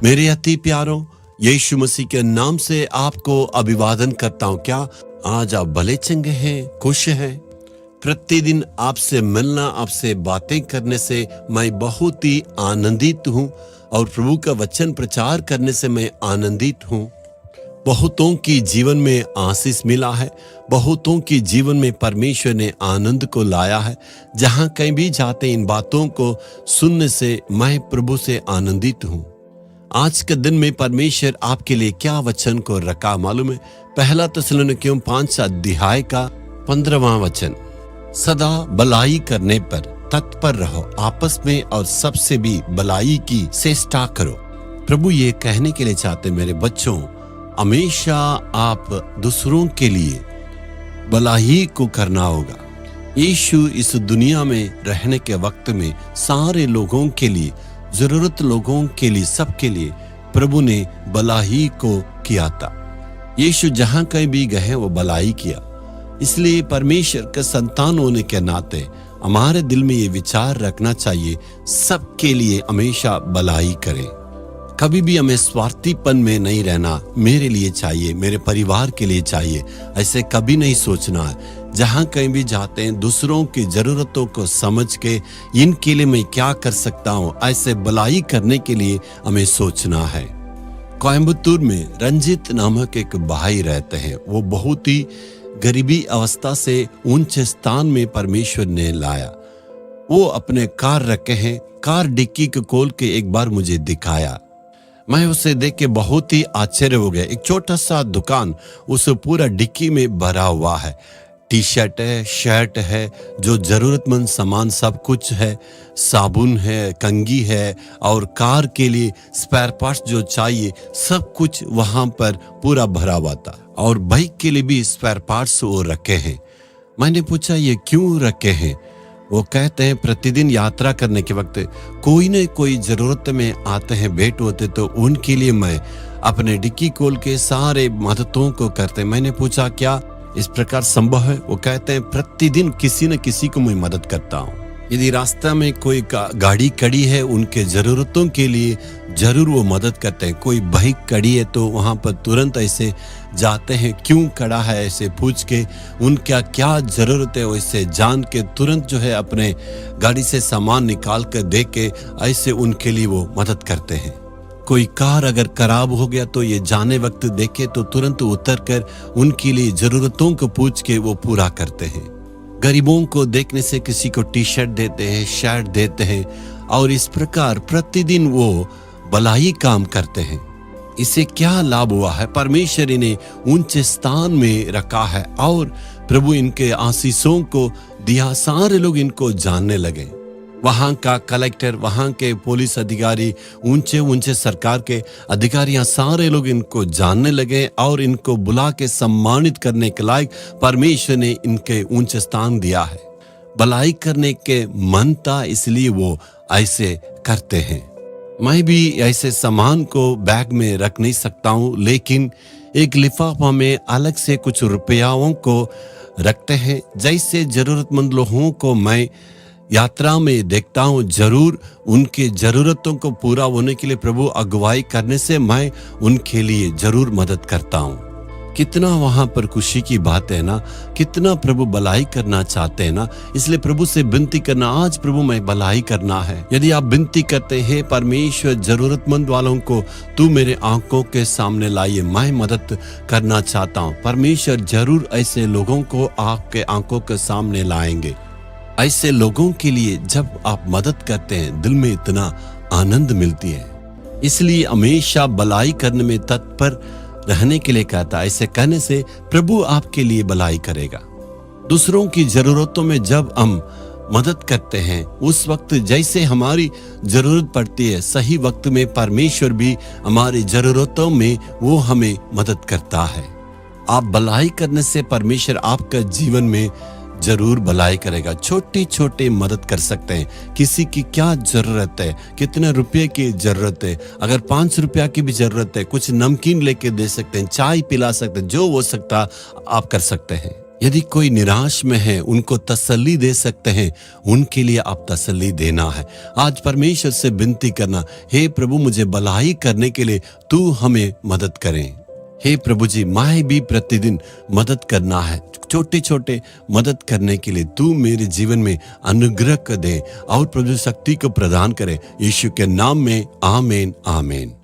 मेरे अति प्यारों, यीशु मसीह के नाम से आपको अभिवादन करता हूँ। क्या आज आप भले चंगे हैं, खुश हैं? प्रतिदिन आपसे मिलना, आपसे बातें करने से मैं बहुत ही आनंदित हूँ और प्रभु का वचन प्रचार करने से मैं आनंदित हूँ। बहुतों की जीवन में आशीष मिला है, बहुतों की जीवन में परमेश्वर ने आनंद को लाया है। जहाँ कहीं भी जाते इन बातों को सुनने से मैं प्रभु से आनंदित हूँ। आज के दिन में परमेश्वर आपके लिए क्या वचन को रखा मालूम है? पहला थिस्सलुनीकियों 5 अध्याय का 15वां वचन, सदा भलाई करने पर तत्पर रहो, आपस में और सबसे भी भलाई की चेष्टा करो। प्रभु ये कहने के लिए चाहते मेरे बच्चों, हमेशा आप दूसरों के लिए भलाई को करना होगा। यीशु इस दुनिया में रहने के वक्त में सारे लोगों के लिए, जरूरत लोगों के लिए, सबके लिए प्रभु ने भलाई को किया था। यीशु जहां कहीं भी गए वो भलाई किया। इसलिए परमेश्वर के संतान होने के नाते हमारे दिल में ये विचार रखना चाहिए, सबके लिए हमेशा भलाई करें। कभी भी हमें स्वार्थीपन में नहीं रहना, मेरे लिए चाहिए, मेरे परिवार के लिए चाहिए, ऐसे कभी नहीं सोचना है। जहां कहीं भी जाते हैं दूसरों की जरूरतों को समझ के इनके लिए मैं क्या कर सकता हूं, ऐसे भलाई करने के लिए हमें सोचना है। कोयम्बतूर में रंजित नामक एक भाई रहते हैं। वो बहुत ही गरीबी अवस्था से ऊंचे स्थान में परमेश्वर ने लाया। वो अपने कार रखे हैं, कार डिक्की को खोल के एक बार मुझे दिखाया। मैं उसे देख के बहुत ही आश्चर्य हो गया। एक छोटा सा दुकान उस पूरा डिक्की में भरा हुआ है। टी शर्ट है, शर्ट है, जो जरूरतमंद सामान सब कुछ है, साबुन है, कंघी है और कार के लिए स्पेयर पार्ट्स जो चाहिए सब कुछ वहां पर पूरा भरा हुआ था। और बाइक के लिए भी स्पेयर पार्ट्स वो रखे हैं। मैंने पूछा ये क्यों रखे हैं? वो कहते हैं प्रतिदिन यात्रा करने के वक्त कोई न कोई जरूरत में आते हैं, भेंट होते, तो उनके लिए मैं अपने डिक्की खोल के सारे मददों को करते। मैंने पूछा क्या इस प्रकार संभव है? वो कहते हैं प्रतिदिन किसी न किसी को मैं मदद करता हूँ। यदि रास्ता में कोई गाड़ी खड़ी है, उनके जरूरतों के लिए जरूर वो मदद करते हैं। कोई बाइक खड़ी है तो वहां पर तुरंत ऐसे जाते हैं, क्यों खड़ा है ऐसे पूछ के, उनका क्या जरूरत है वैसे जान के तुरंत जो है अपने गाड़ी से सामान निकाल कर दे के ऐसे उनके लिए वो मदद करते हैं। कोई कार अगर खराब हो गया तो ये जाने वक्त देखे तो तुरंत उतर कर उनके लिए जरूरतों को पूछ के वो पूरा करते हैं। गरीबों को देखने से किसी को टी शर्ट देते हैं, शर्ट देते हैं और इस प्रकार प्रतिदिन वो भलाई काम करते हैं। इसे क्या लाभ हुआ है? परमेश्वर इन्हें ऊंचे स्थान में रखा है और प्रभु इनके आशीषों को दिया। सारे लोग इनको जानने लगे। वहां का कलेक्टर, वहां के पुलिस अधिकारी, ऊंचे ऊंचे सरकार के अधिकारियां, सारे लोग इनको जानने लगे और इनको बुला के सम्मानित करने के लायक परमेश्वर ने इनके ऊंचे स्थान दिया है। भलाई करने के मन था, इसलिए वो ऐसे करते हैं। मैं भी ऐसे सामान को बैग में रख नहीं सकता हूँ, लेकिन एक लिफाफा में अलग से कुछ रुपयाओं को रखते हैं। जैसे जरूरतमंद लोगों को मैं यात्रा में देखता हूँ, जरूर उनके जरूरतों को पूरा होने के लिए प्रभु अगुवाई करने से मैं उनके लिए जरूर मदद करता हूँ। कितना वहां पर खुशी की बात है ना, कितना प्रभु भलाई करना चाहते हैं ना। इसलिए प्रभु से विनती करना, आज प्रभु मैं भलाई करना है। यदि आप विनती करते हैं परमेश्वर जरूरतमंद वालों को तू मेरे आंखों के सामने लाइए, मैं मदद करना चाहता हूँ, परमेश्वर जरूर ऐसे लोगों को आपके आंखों के सामने लाएंगे। ऐसे लोगों के लिए जब आप मदद करते हैं दिल में इतना आनंद मिलती है। इसलिए हमेशा भलाई करने में तत्पर रहने के लिए कहता है। ऐसे कहने से प्रभु आपके लिए भलाई करेगा। दूसरों की जरूरतों में जब हम मदद करते हैं, उस वक्त जैसे हमारी जरूरत पड़ती है, सही वक्त में परमेश्वर भी हमारी जरूरतों में वो हमें मदद करता है। आप भलाई करने से परमेश्वर आपका जीवन में जरूर भलाई करेगा। छोटी छोटी मदद कर सकते हैं। किसी की क्या जरूरत है, कितने रुपए की जरूरत है, अगर 5 रुपया की भी जरूरत है, कुछ नमकीन लेके दे सकते हैं, चाय पिला सकते हैं, जो हो सकता आप कर सकते हैं। यदि कोई निराश में है, उनको तसल्ली दे सकते हैं, उनके लिए आप तसल्ली देना है। आज परमेश्वर से विनती करना, हे प्रभु मुझे भलाई करने के लिए तू हमें मदद करें। हे प्रभु जी, मैं भी प्रतिदिन मदद करना है, छोटे छोटे मदद करने के लिए तू मेरे जीवन में अनुग्रह कर दे और प्रभु शक्ति को प्रदान करे। यीशु के नाम में आमीन आमीन।